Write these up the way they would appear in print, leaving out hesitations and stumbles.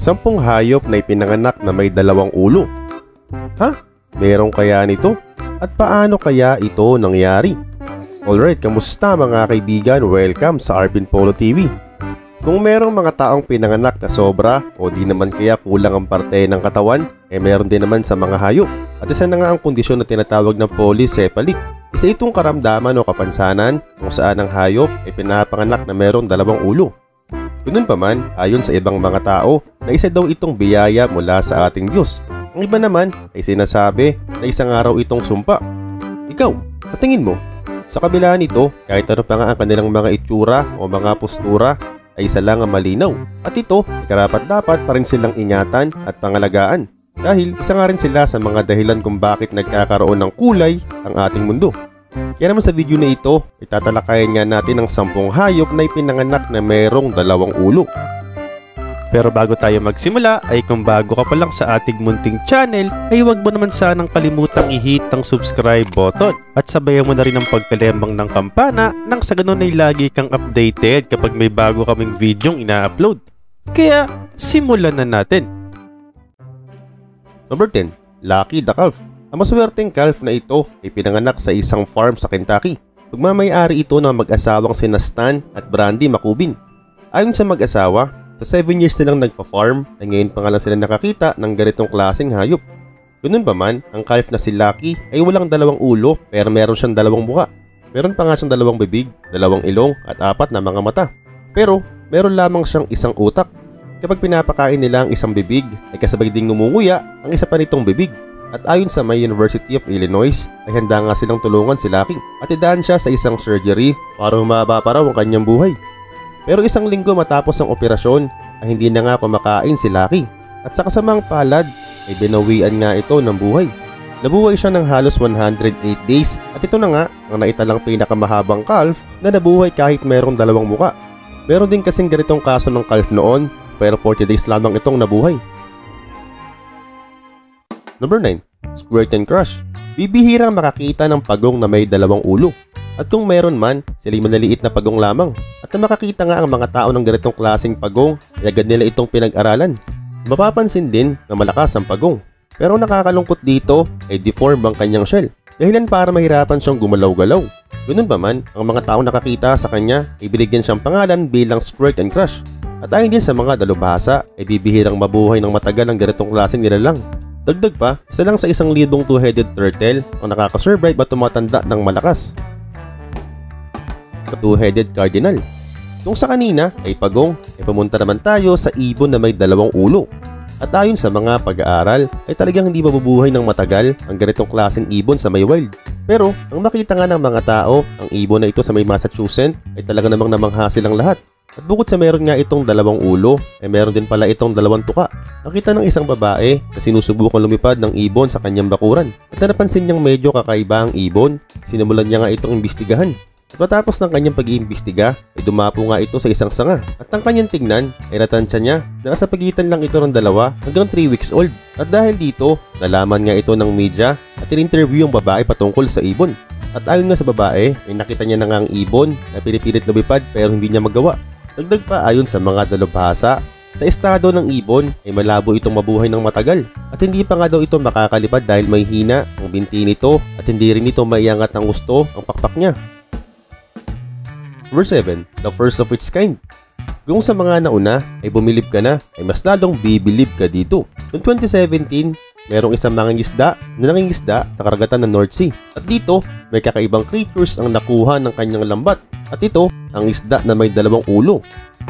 10 hayop na ipinanganak na may 2 ulo. Ha? Meron kaya nito? At paano kaya ito nangyari? Alright, kamusta mga kaibigan? Welcome sa Arvin Polo TV. Kung merong mga taong pinanganak na sobra o di naman kaya kulang ang parte ng katawan, meron din naman sa mga hayop. At isa na nga ang kondisyon na tinatawag na polycephalic. Isa itong karamdaman o kapansanan kung saan ang hayop ay pinapanganak na merong 2 ulo. Ganun pa man, ayon sa ibang mga tao, na isa daw itong biyaya mula sa ating Diyos. Ang iba naman ay sinasabi na isang araw itong sumpa. Ikaw, patingin mo, sa kabila nito, kahit ano pa nga ang kanilang mga itsura o mga postura, ay isa lang ang malinaw. At ito, karapat-dapat pa rin silang ingatan at pangalagaan. Dahil isa nga rin sila sa mga dahilan kung bakit nagkakaroon ng kulay ang ating mundo. Kaya naman sa video na ito, itatalakayan nga natin ang 10 hayop na ipinanganak na merong 2 ulo. Pero bago tayo magsimula, ay kung bago ka pa lang sa ating munting channel, ay huwag mo naman sanang kalimutang i-hit ang subscribe button. At sabayan mo na rin ang pagkalembang ng kampana nang sa ganun ay lagi kang updated kapag may bago kaming videong ina-upload. Kaya, simulan na natin. Number 10. Lucky the Calf. Ang maswerteng calf na ito ay pinanganak sa isang farm sa Kentucky. Pagmamayari ito ng mag-asawang sina Stan at Brandy Macubin. Ayon sa mag-asawa, sa 7 years nilang nagpa-farm ay ngayon pa nga lang sila nakakita ng ganitong klaseng hayop. Ganun pa man, ang calf na si Lucky ay walang 2 ulo pero meron siyang 2 mukha. Meron pa nga siyang 2 bibig, 2 ilong at 4 na mga mata. Pero meron lamang siyang isang utak. Kapag pinapakain nila ang isang bibig ay kasabay ding ngumunguya ang isa pa nitong bibig. At ayon sa may University of Illinois ay handa nga silang tulungan si Lucky at idaan siya sa isang surgery para humaba pa raw ang kanyang buhay. Pero isang linggo matapos ang operasyon ay hindi na nga kumakain si Lucky at sa kasamang palad ay binawian nga ito ng buhay. Nabuhay siya ng halos 108 days at ito na nga ang naitalang pinakamahabang calf na nabuhay kahit mayroong 2 muka. Meron din kasing ganitong kaso ng calf noon pero 40 days lamang itong nabuhay. Number 9. Squirt and Crush. Bibihirang makakita ng pagong na may 2 ulo. At kung meron man, sila'y maliliit na pagong lamang. At na makakita nga ang mga tao ng ganitong klaseng pagong, ay agad nila itong pinag-aralan. Mapapansin din na malakas ang pagong. Pero nakakalungkot dito ay deform ang kanyang shell. Dahilan para mahirapan siyang gumalaw-galaw. Ganun pa man, ang mga tao nakakita sa kanya ay binigyan siyang pangalan bilang Squirt and Crush. At ayon din sa mga dalubhasa ay bibihirang mabuhay ng matagal ang ganitong klaseng nilalang. Dagdag pa, isa lang sa 1,000 two-headed turtle ang nakakasurvive at tumatanda ng malakas. Two-headed cardinal. Kung sa kanina ay pagong, ay pumunta naman tayo sa ibon na may 2 ulo. At ayon sa mga pag-aaral ay talagang hindi mabubuhay ng matagal ang ganitong klaseng ibon sa may wild. Pero ang makita nga ng mga tao, ang ibon na ito sa may Massachusetts ay talaga namang namangha silang lahat. At bukod sa meron nga itong 2 ulo, ay meron din pala itong 2 tuka. Nakita ng isang babae na sinusubukan lumipad ng ibon sa kanyang bakuran. At napansin niyang medyo kakaiba ang ibon, sinimulan niya nga itong imbestigahan. At matapos ng kanyang pag-iimbestiga, ay dumapo nga ito sa isang sanga. At ang kanyang tingnan, ay natansya niya na nasa pagitan lang ito ng 2 hanggang 3 weeks old. At dahil dito, nalaman nga ito ng media at in-interview yung babae patungkol sa ibon. At ayon nga sa babae, ay nakita niya na nga ang ibon na pinipilit lumipad pero hindi niya magawa. Dagdag pa ayon sa mga dalubhasa, sa estado ng ibon ay malabo itong mabuhay ng matagal at hindi pa nga daw ito makakalipad dahil may hina ang binti nito at hindi rin ito maiangat ng gusto ang pakpak niya. Number 7. The first of its kind. Kung sa mga nauna ay bumilib ka na, ay mas lalong bibilib ka dito. Noong 2017, merong isang mangingisda na nangingisda sa karagatan ng North Sea. At dito, may kakaibang creatures ang nakuha ng kanyang lambat. At ito, ang isda na may 2 ulo.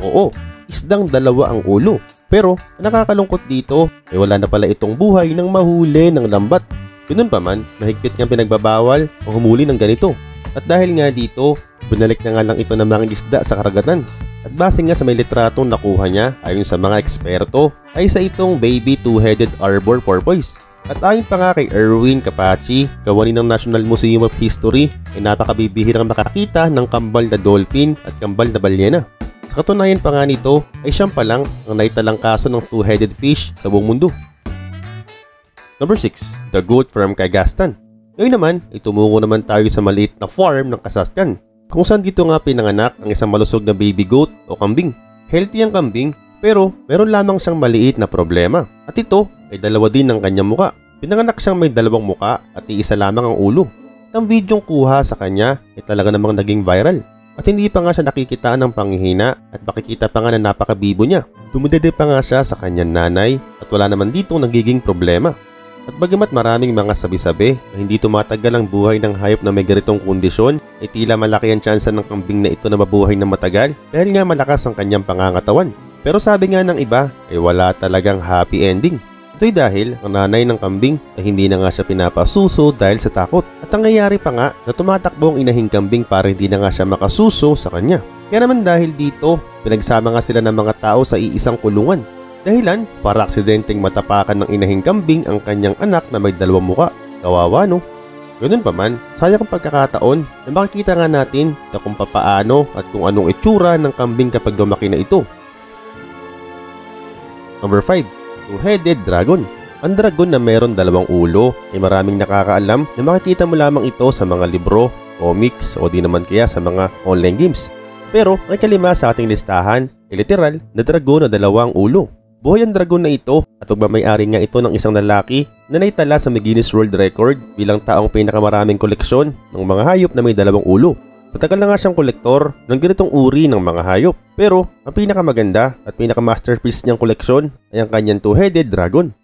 Oo, isdang 2 ang ulo. Pero, nakakalungkot dito, ay wala na pala itong buhay nang mahuli ng lambat. Ganun pa man, mahigpit niyang pinagbabawal o humuli ng ganito. At dahil nga dito, binalik na nga lang ito ng mga isda sa karagatan. At base nga sa may litratong nakuha niya, ayon sa mga eksperto, ay sa itong baby two-headed arbor porpoise. At ayon pa nga kay Erwin Capaci, kawani ng National Museum of History, ay napakabibihirang makakita ng kambal na dolphin at kambal na balyena. Sa katunayan pa nga nito, ay siyang pa lang ang naitalang kaso ng two-headed fish sa buong mundo. Number 6. The Goat from Kazakhstan. Ngayon naman, ay tumungo naman tayo sa maliit na farm ng Kazakhstan, kung saan dito nga pinanganak ang isang malusog na baby goat o kambing. Healthy ang kambing Pero meron lamang siyang maliit na problema. At ito ay dalawa din ng kanyang muka. Pinanganak siyang may dalawang muka at iisa lamang ang ulo. At ang videong kuha sa kanya ay talaga namang naging viral. At hindi pa nga siya nakikitaan ng panghihina at makikita pa nga na napakabibo niya. Dumudede pa nga siya sa kanyang nanay at wala naman ditong nagiging problema. At bagamat maraming mga sabi-sabi na hindi tumatagal ang buhay ng hayop na may ganitong kondisyon, ay tila malaki ang tsansa ng kambing na ito na mabuhay ng matagal dahil nga malakas ang kanyang pangangatawan. Pero sabi nga ng iba ay wala talagang happy ending. Ito'y dahil ang nanay ng kambing ay hindi na nga siya pinapasuso dahil sa takot. At ang nangyayari pa nga na tumatakbo ang inahing kambing para hindi na nga siya makasuso sa kanya. Kaya naman dahil dito, pinagsama nga sila ng mga tao sa iisang kulungan. Dahilan para aksidenteng matapakan ng inahing kambing ang kanyang anak na may dalawang muka. Kawawa no? Ganun pa man, sayang ang pagkakataon na makikita nga natin na kung papaano at kung anong itsura ng kambing kapag lumaki na ito. Number 5. Two-headed dragon. Ang dragon na mayroon dalawang ulo ay maraming nakakaalam na makikita mo lamang ito sa mga libro, comics o di naman kaya sa mga online games. Pero ang kalima sa ating listahan ay literal na dragon na dalawang ulo. Buhay ang dragon na ito at magmamay-ari nga ito ng isang lalaki na naitala sa Guinness World Record bilang taong pinakamaraming koleksyon ng mga hayop na may dalawang ulo. Matagal na nga siyang kolektor ng ganitong uri ng mga hayop. Pero ang pinakamaganda at pinakamasterpiece niyang koleksyon ay ang kanyang two-headed dragon.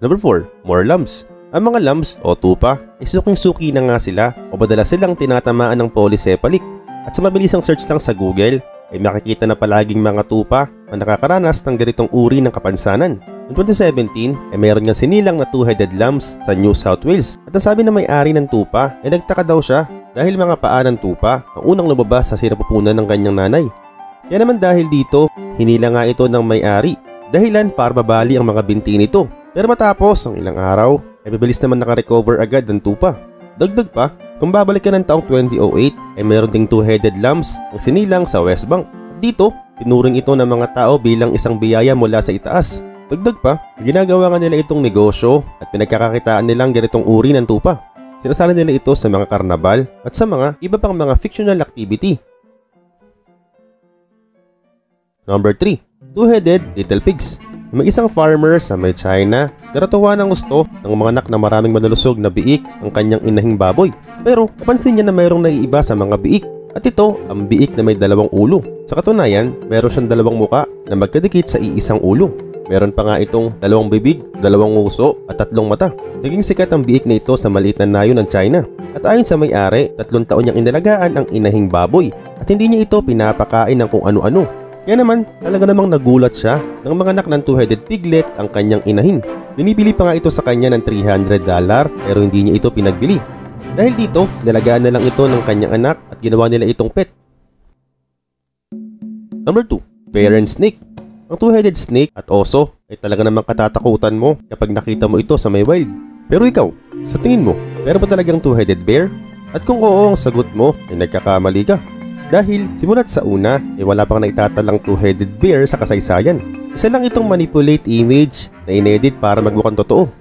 Number 4. More lambs. Ang mga lambs o tupa ay suking-suki na nga sila o madalas silang tinatamaan ng polycephalic. At sa mabilisang search lang sa Google ay makikita na palaging mga tupa ang nakakaranas ng ganitong uri ng kapansanan. Noong 2017 ay mayroon nga sinilang na two-headed lambs sa New South Wales. At ang sabi ng may-ari ng tupa ay nagtaka daw siya dahil mga paa ng tupa ang unang lumabas sa sinapupunan ng kanyang nanay. Kaya naman dahil dito, hinila nga ito ng may-ari. Dahilan para mabali ang mga binti nito. Pero matapos ang ilang araw ay mabilis naman nakarecover agad ng tupa. Dagdag pa, kung babalik ka ng taong 2008 ay mayroon ding two-headed lambs ang sinilang sa West Bank. At dito, tinuring ito ng mga tao bilang isang biyaya mula sa itaas. Dagdag pa, ginagawa nga nila itong negosyo at pinagkakakitaan nilang ganitong uri ng tupa. Sinasali nila ito sa mga karnabal at sa mga iba pang mga fictional activity. Number 3. Two-headed little pigs. May isang farmer sa may China na natuwa ng gusto ng mga anak na maraming malulusog na biik ang kanyang inahing baboy. Pero napansin niya na mayroong naiiba sa mga biik. At ito ang biik na may dalawang ulo. Sa katunayan, meron siyang dalawang muka na magkadikit sa iisang ulo. Meron pa nga itong dalawang bibig, dalawang nguso at tatlong mata. Naging sikat ang biik na ito sa maliit na nayo ng China. At ayon sa may-ari, 3 taon niyang inalagaan ang inahing baboy at hindi niya ito pinapakain ng kung ano-ano. Kaya naman, talaga namang nagulat siya ng mga anak ng two-headed piglet ang kanyang inahin. Binibili pa nga ito sa kanya ng $300 pero hindi niya ito pinagbili. Dahil dito, nalagaan na lang ito ng kanyang anak at ginawa nila itong pet. Number 2. Parent snake. Ang two-headed snake at oso ay talaga namang katatakutan mo kapag nakita mo ito sa may wild. Pero ikaw, sa tingin mo, meron ba talagang two-headed bear? At kung oo ang sagot mo, ay nagkakamali ka. Dahil simulat sa una ay wala pang naitatalang two-headed bear sa kasaysayan. Isa lang itong manipulate image na inedit para magmukhang totoo.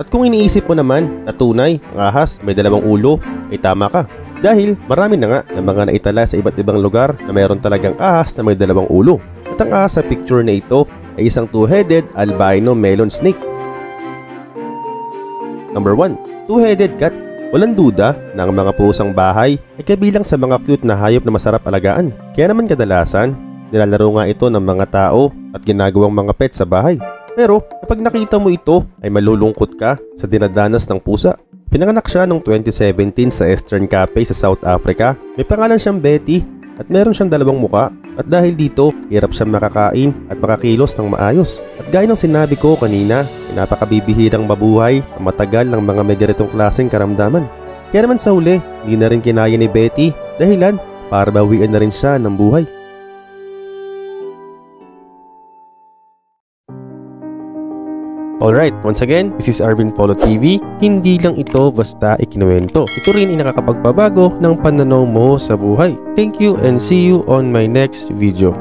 At kung iniisip mo naman na tunay ang ahas may dalawang ulo, ay tama ka. Dahil marami na nga na mga naitala sa iba't ibang lugar na mayroon talagang ahas na may dalawang ulo. At ang ahas sa picture na ito ay isang two-headed albino melon snake. Number 1. Two-headed cat. Walang duda na ang mga pusang bahay ay kabilang sa mga cute na hayop na masarap alagaan. Kaya naman kadalasan, nilalaro nga ito ng mga tao at ginagawang mga pet sa bahay. Pero kapag nakita mo ito ay malulungkot ka sa dinadanas ng pusa. Pinanganak siya noong 2017 sa Eastern Cape sa South Africa. May pangalan siyang Betty at meron siyang dalawang muka. At dahil dito, hirap siyang makakain at makakilos ng maayos. At gaya ng sinabi ko kanina, napakabibihirang mabuhay ang matagal ng mga may ganitong klaseng karamdaman. Kaya naman sa huli, hindi na rin kinaya ni Betty dahilan para bawian na rin siya ng buhay. Alright, once again, this is Arvin Polo TV. Hindi lang ito basta ikinuwento. Ito rin ay nakakapagpabago ng pananaw mo sa buhay. Thank you and see you on my next video.